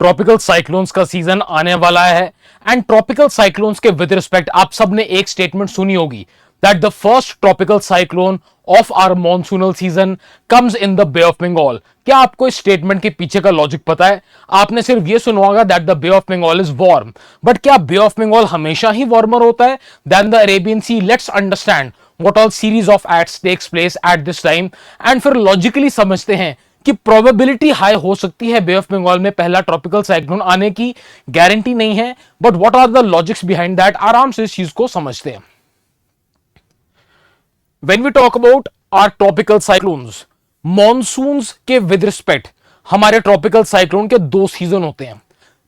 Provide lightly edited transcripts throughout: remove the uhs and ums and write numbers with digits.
Tropical cyclones का season आने वाला है एंड ट्रॉपिकल साइक्लोन्स के विद रिस्पेक्ट आप सबने एक स्टेटमेंट सुनी होगी that the first tropical cyclone of our monsoonal season comes in the Bay of Bengal. क्या आपको इस स्टेटमेंट के पीछे का लॉजिक पता है? आपने सिर्फ ये सुना होगा that the Bay of Bengal is warm, but क्या बे ऑफ बंगाल हमेशा ही वार्मर होता है then the Arabian Sea? Let's understand what all series of acts takes place at this time and फिर लॉजिकली समझते हैं कि प्रोबेबिलिटी हाई हो सकती है बे ऑफ बंगाल में पहला ट्रॉपिकल साइक्लोन आने की, गारंटी नहीं है, but what are the logics behind that, आराम से इस चीज को समझते हैं। When we talk about our tropical cyclones, monsoons के विद रिस्पेक्ट हमारे ट्रॉपिकल साइक्लोन के दो सीजन होते हैं।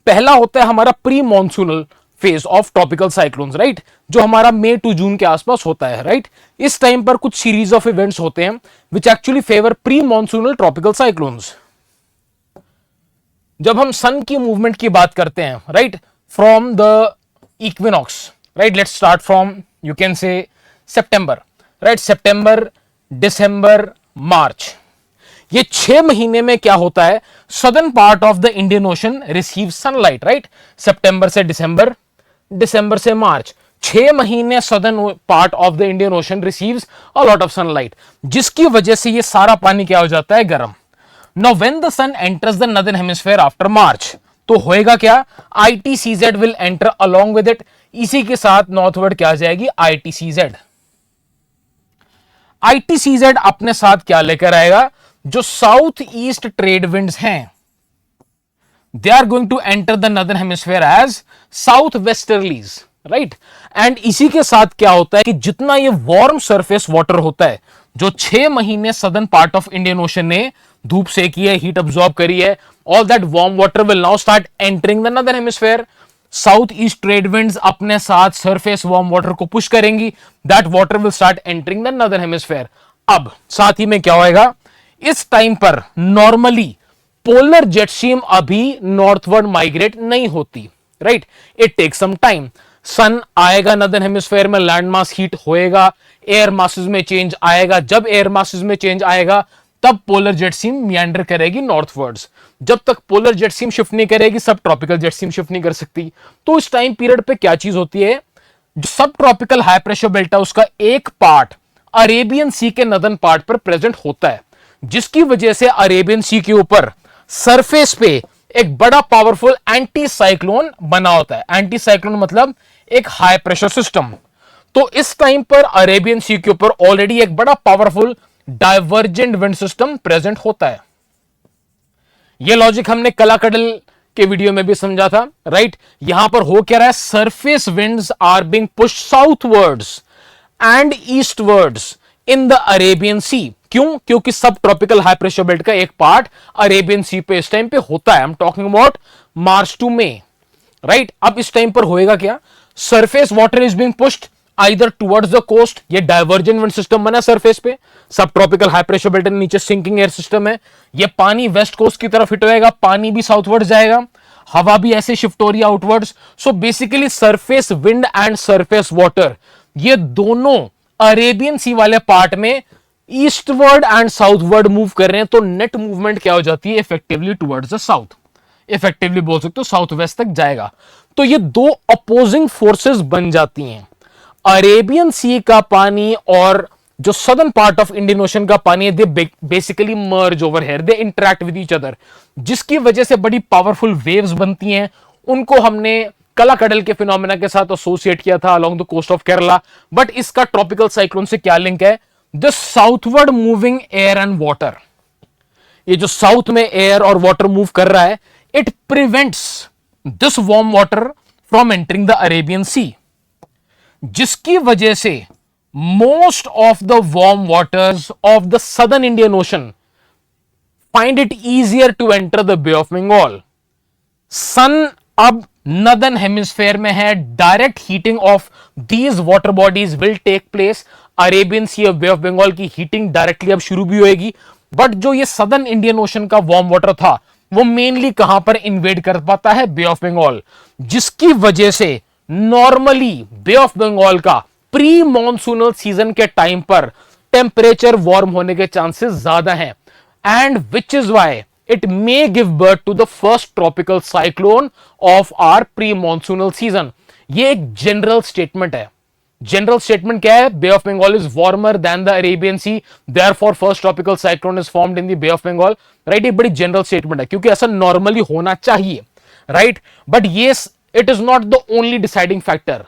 पहला होता है हमारा pre monsoonal phase of tropical cyclones, right, जो हमारा मई टू जून के आसपास होता है, राइट। इस टाइम पर कुछ सीरीज ऑफ इवेंट्स होते हैं which actually favour pre monsoonal tropical cyclones. जब हम सन की मूवमेंट की बात करते हैं, right, from the equinox, right, let's start from you can say September, right, सितंबर, दिसंबर, मार्च, ये 6 महीने में क्या होता है, southern part of the Indian Ocean receive sunlight, right. सितंबर से दिसंबर, दिसंबर से मार्च, 6 महीने southern part of the Indian Ocean receives a lot of sunlight, जिसकी वजह से ये सारा पानी क्या हो जाता है, गर्म। Now when the sun enters the northern hemisphere after March, तो होएगा क्या, ITCZ will enter along with it, इसी के साथ नॉर्थवर्ड क्या आ जाएगी, ITCZ। ITCZ अपने साथ क्या लेकर आएगा, जो साउथ ईस्ट ट्रेड विंड्स हैं, they are going to enter the northern hemisphere as south westerlies, right. And इसी के साथ क्या होता है कि जितना ये वार्म सरफेस वाटर होता है, जो 6 महीने southern part of Indian ocean ने धूप सेकी है, हीट अब्सॉर्ब करी है, all that warm water will now start entering the northern hemisphere. South east trade winds अपने साथ सरफेस वार्म वाटर को पुश करेंगी, that water will start entering the northern hemisphere. अब साथ ही में क्या होएगा, इस टाइम पर नॉर्मली पोलर जेट स्ट्रीम अभी नॉर्थवर्ड माइग्रेट नहीं होती, right, it takes some time. सन आएगा नॉर्दर्न हेमिस्फीयर में, लैंड मास हीट होएगा, एयर मासेस में चेंज आएगा, जब एयर मासेस में चेंज आएगा तब पोलर जेट स्ट्रीम मियांडर करेगी नॉर्थवर्ड्स। जब तक पोलर जेट स्ट्रीम शिफ्ट नहीं करेगी, सब ट्रॉपिकल जेट स्ट्रीम शिफ्ट नहीं कर सकती। तो इस टाइम पीरियड पे क्या चीज होती है, जो सब ट्रॉपिकल हाई प्रेशर बेल्ट है उसका एक पार्ट अरेबियन सी के नॉर्दर्न पार्ट पर प्रेजेंट होता है, जिसकी वजह से अरेबियन सी के ऊपर सरफेस पे एक बड़ा पावरफुल एंटी साइक्लोन बना होता है। एंटी साइक्लोन मतलब एक हाई प्रेशर सिस्टम। तो इस टाइम पर अरेबियन सी के ऊपर ऑलरेडी एक बड़ा powerful divergent wind system present होता है। यह लॉजिक हमने कलाकडल के वीडियो में भी समझा था, राइट। यहां पर हो क्या रहा है, surface winds are being pushed southwards and eastwards in the Arabian Sea. क्यों? क्योंकि सब ट्रॉपिकल हाई प्रेशर बेल्ट का एक पार्ट अरेबियन सी पे इस टाइम पे होता है। I am talking about March to May, right. अब इस टाइम पर होएगा क्या, surface water is being pushed either towards the coast, ये डाइवर्जेंट विंड सिस्टम बना सरफेस पे, सब ट्रॉपिकल हाई प्रेशर बेल्ट के नीचे सिंकिंग एयर सिस्टम है, ये पानी वेस्ट कोस्ट की तरफ हिट होएगा, पानी भी साउथवर्ड जाएगा, हवा भी ऐसे शिफ्ट हो रही है outwards. So basically surface wind and surface water ये दोनों अरेबियन सी वाले पार्ट में ईस्टवर्ड एंड साउथवर्ड मूव कर रहे हैं। तो नेट मूवमेंट क्या हो जाती है, effectively towards the south, effectively बोल सकते हो साउथ वेस्ट तक जाएगा। तो ये दो अपोजिंग फोर्सेस बन जाती हैं, अरेबियन सी का पानी और जो southern part of Indian ocean का पानी है, they basically merge over here, they interact with each other, जिसकी वजह से बड़ी पावरफुल वेव्स बनती हैं। उनको हमने कलाकडल के फिनोमेना के साथ एसोसिएट किया था along the coast of Kerala. But इसका ट्रॉपिकल साइक्लोन से क्या लिंक है, the southward moving air and water, ये जो साउथ में एयर और वाटर मूव कर रहा है, it prevents this warm water from entering the Arabian Sea, जिसकी वजह से most of the warm waters of the southern Indian Ocean find it easier to enter the Bay of Bengal. Sun अब northern hemisphere में है, direct heating of these water bodies will take place. Arabian Sea और Bay of Bengal की heating directly अब शुरू भी होएगी। But जो ये सदर्न इंडियन ओशन का वार्म वाटर था, वो मेनली कहां पर इन्वेड कर पाता है, बे ऑफ बंगाल, जिसकी वजह से नॉर्मली बे ऑफ बंगाल का प्री मॉनसूनल सीजन के टाइम पर टेम्परेचर वार्म होने के चांसेस ज्यादा हैं, and which is why it may give birth to the first tropical cyclone of our pre-monsoonal season. ये एक जनरल स्टेटमेंट है. जनरल स्टेटमेंट क्या है? Bay of Bengal is warmer than the Arabian Sea, therefore first tropical cyclone is formed in the Bay of Bengal. Right, ये बड़ी general statement है क्योंकि ऐसा नॉर्मली होना चाहिए. राइट, बट ये it is not the only deciding factor.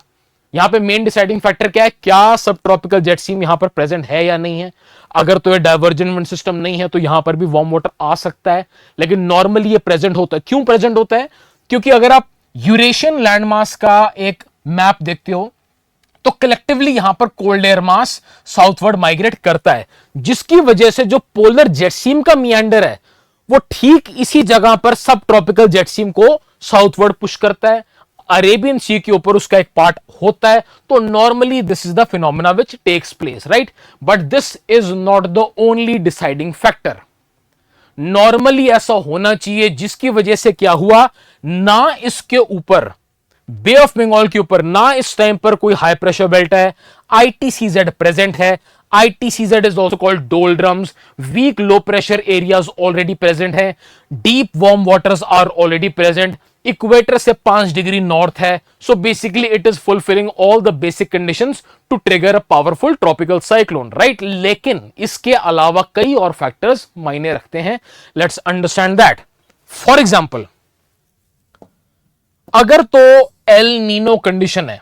यहां पे मेन डिसाइडिंग फैक्टर क्या है? क्या सब ट्रॉपिकल जेट स्ट्रीम यहां पर प्रेजेंट है या नहीं है. अगर तो ये डाइवर्जेंट विंड सिस्टम नहीं है तो यहां पर भी वार्म वाटर आ सकता है, लेकिन नॉर्मली ये प्रेजेंट होता है. क्यों प्रेजेंट होता है? क्योंकि अगर आप यूरेशियन लैंडमास का एक मैप देखते हो तो कलेक्टिवली यहां पर cold air mass southward migrate करता है, जिसकी वजह से जो पोलर जेट स्ट्रीम का मियांडर है वो ठीक इसी जगह पर सब ट्रॉपिकल जेट स्ट्रीम को साउथवर्ड पुश करता है. अरेबियन सी के ऊपर उसका एक पार्ट होता है. तो normally this is the phenomena which takes place. Right, but this is not the only deciding factor. Normally ऐसा होना चाहिए जिसकी वजह से क्या हुआ, ना इसके ऊपर बे ऑफ बंगाल के ऊपर ना इस टाइम पर कोई हाई प्रेशर बेल्ट है, आईटीसीजेड प्रेजेंट है. ITCZ is also called doldrums. Weak low pressure areas already present है. Deep warm waters are already present. Equator से 5 डिग्री नॉर्थ है. So basically it is fulfilling all the basic conditions to trigger a powerful tropical cyclone, right? लेकिन इसके अलावा कई और factors मायने रखते हैं. Let's understand that. For example, अगर तो एल नीनो कंडीशन है,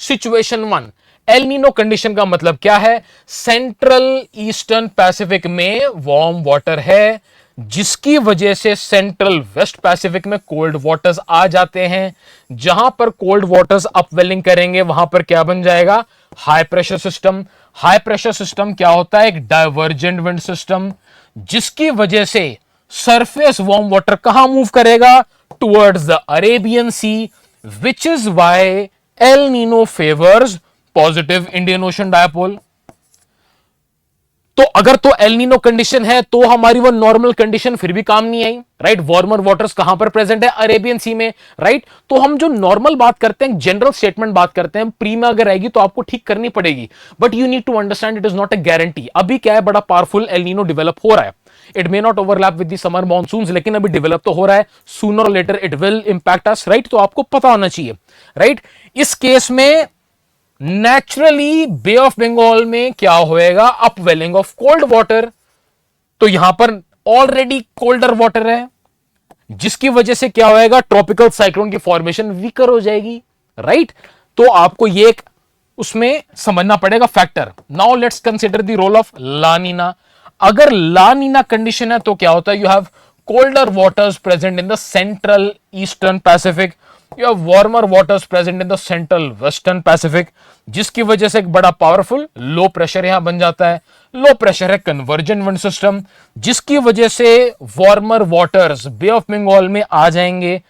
सिचुएशन 1. एल नीनो कंडीशन का मतलब क्या है? सेंट्रल ईस्टर्न पैसिफिक में वार्म वाटर है, जिसकी वजह से सेंट्रल वेस्ट पैसिफिक में कोल्ड वाटर्स आ जाते हैं. जहां पर कोल्ड वाटर्स अपवेलिंग करेंगे वहां पर क्या बन जाएगा? High pressure system. High pressure system क्या होता है? एक डाइवर्जेंट विंड सिस्टम, जिसकी वजह से सरफेस वार्म वाटर कहां मूव करेगा? Towards the Arabian Sea, which is why El Nino favours positive Indian Ocean dipole. तो अगर तो एल नीनो कंडीशन है तो हमारी वो नॉर्मल कंडीशन फिर भी काम नहीं आई. राइट, वार्मर वाटर्स कहां पर प्रेजेंट है? अरेबियन सी में. राइट, तो हम जो नॉर्मल बात करते हैं, जनरल स्टेटमेंट बात करते हैं, प्री में अगर आएगी तो आपको ठीक करनी पड़ेगी. But you need to understand it is not a guarantee. अभी क्या है, बड़ा पावरफुल एल नीनो डेवलप हो रहा है. It may not overlap with the summer monsoons, लेकिन अभी डेवलप तो हो रहा है. सूनर और later it will impact us. Right, तो आपको पता होना चाहिए. राइट, इस केस में नेचुरली बे ऑफ बंगाल में क्या होएगा? Upwelling of cold water. तो यहां पर ऑलरेडी कोल्डर वाटर है, जिसकी वजह से क्या होएगा? ट्रॉपिकल साइक्लोन की फॉर्मेशन वीकर हो जाएगी. राइट, तो आपको ये एक उसमें समझना पड़ेगा factor. Now let's consider the role of La Nina. अगर लानीना कंडीशन है तो क्या होता है? You have colder waters present in the central eastern Pacific, you have warmer waters present in the central western Pacific, जिसकी वजह से एक बड़ा पावरफुल लो प्रेशर यहां बन जाता है. लो प्रेशर है कन्वर्जेंट विंड सिस्टम, जिसकी वजह से warmer waters Bay of Bengal में आ जाएंगे.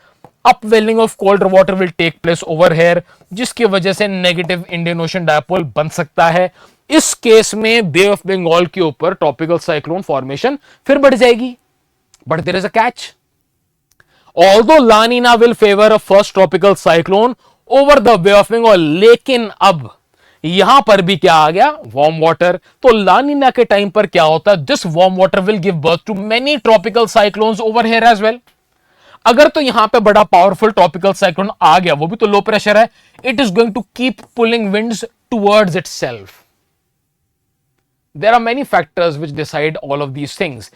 Upwelling of colder water will take place over here, जिसकी वजह से नेगेटिव इंडियन ओशन डायपोल बन सकता है. इस केस में बे ऑफ बंगाल के ऊपर ट्रॉपिकल साइक्लोन फॉर्मेशन फिर बढ़ जाएगी. But there is a catch. Although La Nina will favor a first tropical cyclone over the Bay of Bengal, लेकिन अब यहां पर भी क्या आ गया? Warm water. तो ला नीना के टाइम पर क्या होता है? This warm water will give birth to many tropical cyclones over here as well. अगर तो यहां पे बड़ा पावरफुल ट्रॉपिकल साइक्लोन आ गया, वो भी तो लो प्रेशर है, it is going to keep pulling winds towards itself. There are many factors which decide all of these things.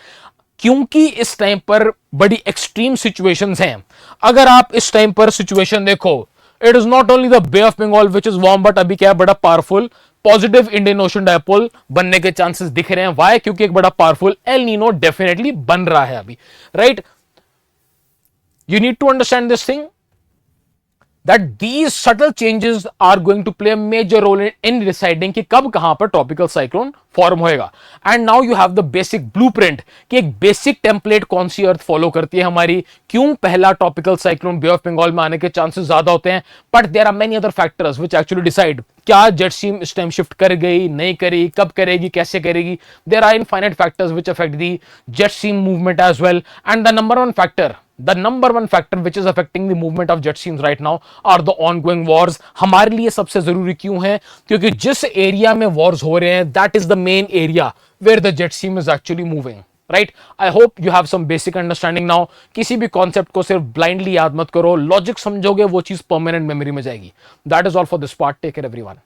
क्योंकि इस टाइम पर बड़ी एक्सट्रीम सिचुएशंस हैं. अगर आप इस टाइम पर सिचुएशन देखो, it is not only the Bay of Bengal which is warm, but अभी क्या है? बड़ा powerful positive Indian Ocean dipole बनने के चांसेस दिख रहे हैं. वाई? क्योंकि एक बड़ा पावरफुल एल नीनो डेफिनेटली बन रहा है अभी. Right, you need to understand this thing that these subtle changes are going to play a major role in deciding कि कब कहां पर tropical cyclone फॉर्म होएगा. And now you have the basic blueprint कि एक बेसिक टेम्पलेट कौन सी अर्थ follow करती है हमारी, क्यों पहला tropical cyclone Bay of Bengal में आने के चांसेस ज्यादा होते हैं. But there are many other factors which actually decide क्या जेट स्ट्रीम इस टाइम शिफ्ट कर गई, नहीं करी, कब करेगी, कैसे करेगी. There are infinite factors which affect the jet stream movement as well. And the number one factor which is affecting the movement of jet streams right now are the ongoing wars. हमारे लिए सबसे जरूरी क्यों है? क्योंकि जिस area में Wars हो रहे हैं, that is the main area where the jet stream is actually moving. Right. I hope you have some basic understanding now. किसी भी कॉन्सेप्ट को सिर्फ ब्लाइंडली याद मत करो, लॉजिक समझोगे वो चीज परमानेंट मेमोरी में जाएगी। That is all for this part. Take care everyone.